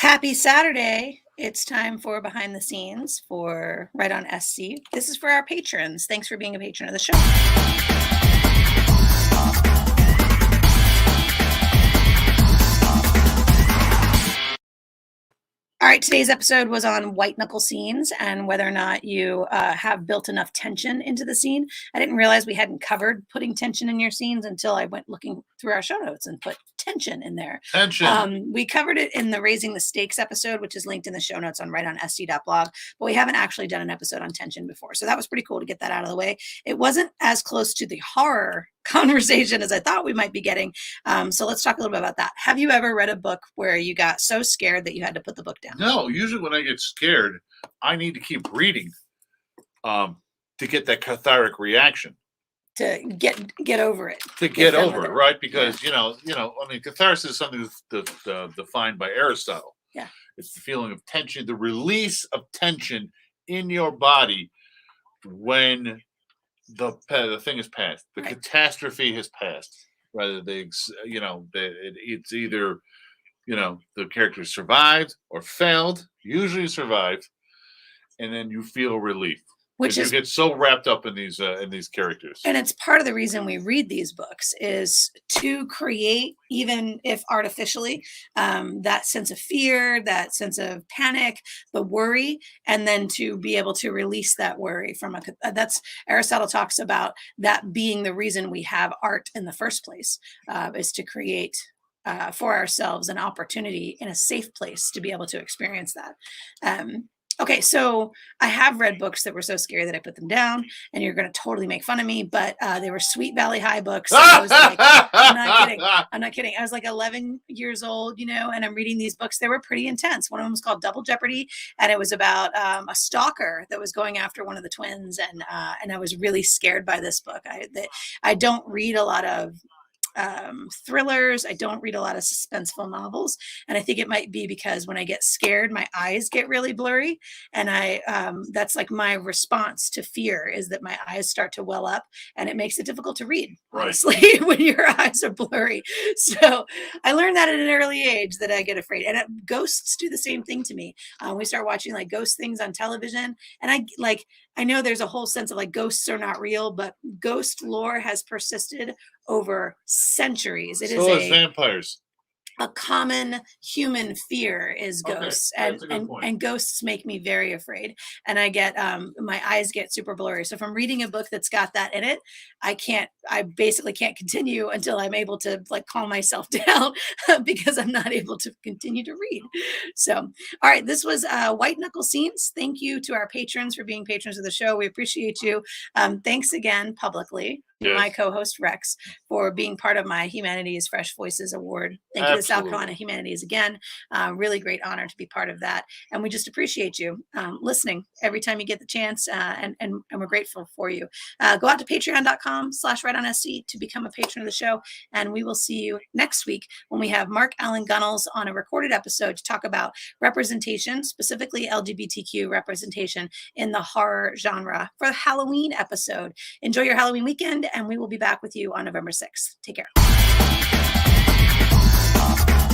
Happy Saturday. It's time for behind the scenes for Right on SC. This is for our patrons. Thanks for being a patron of the show. All right, today's episode was on white-knuckle scenes and whether or not you have built enough tension into the scene. I didn't realize we hadn't covered putting tension in your scenes until I went looking through our show notes and put tension in there. Tension. We covered it in the Raising the Stakes episode, which is linked in the show notes on rightonsc.blog, but we haven't actually done an episode on tension before. So that was pretty cool to get that out of the way. It wasn't as close to the horror conversation as I thought we might be getting. So let's talk a little bit about that. Have you ever read a book where you got so scared that you had to put the book down? No, usually when I get scared, I need to keep reading to get that cathartic reaction. To get over it. To get over it, right? Because I mean, catharsis is something that's defined by Aristotle. Yeah, it's the feeling of tension, the release of tension in your body when the thing is past, the catastrophe has passed. Rather, it's either the character survived or failed. Usually survived, and then you feel relief. Which is, you get so wrapped up in these characters. And it's part of the reason we read these books is to create, even if artificially, that sense of fear, that sense of panic, the worry, and then to be able to release that worry from that's Aristotle talks about that being the reason we have art in the first place, is to create for ourselves an opportunity in a safe place to be able to experience that. Okay, so I have read books that were so scary that I put them down, and you're going to totally make fun of me, but they were Sweet Valley High books. I was like, I'm not kidding. I was like 11 years old, and I'm reading these books. They were pretty intense. One of them was called Double Jeopardy, and it was about a stalker that was going after one of the twins, and I was really scared by this book. I don't read a lot of thrillers. I don't read a lot of suspenseful novels, and I think it might be because when I get scared, my eyes get really blurry, and that's like my response to fear is that my eyes start to well up, and it makes it difficult to read, honestly, when your eyes are blurry. So I learned that at an early age that I get afraid, and ghosts do the same thing to me. We start watching like ghost things on television, and I know there's a whole sense of like ghosts are not real, but ghost lore has persisted over centuries. It is vampires. A common human fear is ghosts, and ghosts make me very afraid, and I get my eyes get super blurry. So if I'm reading a book that's got that in it, I basically can't continue until I'm able to like calm myself down because I'm not able to continue to read. So all right, this was white-knuckle scenes. Thank you to our patrons for being patrons of the show. We appreciate you. Thanks again publicly. Yes. My co-host Rex for being part of my Humanities Fresh Voices Award. Thank you to South Carolina Humanities again. Really great honor to be part of that. And we just appreciate you listening every time you get the chance, and we're grateful for you. Go out to patreon.com/rightonsc to become a patron of the show. And we will see you next week when we have Mark Allen Gunnels on a recorded episode to talk about representation, specifically LGBTQ representation in the horror genre for the Halloween episode. Enjoy your Halloween weekend, and we will be back with you on November 6th. Take care.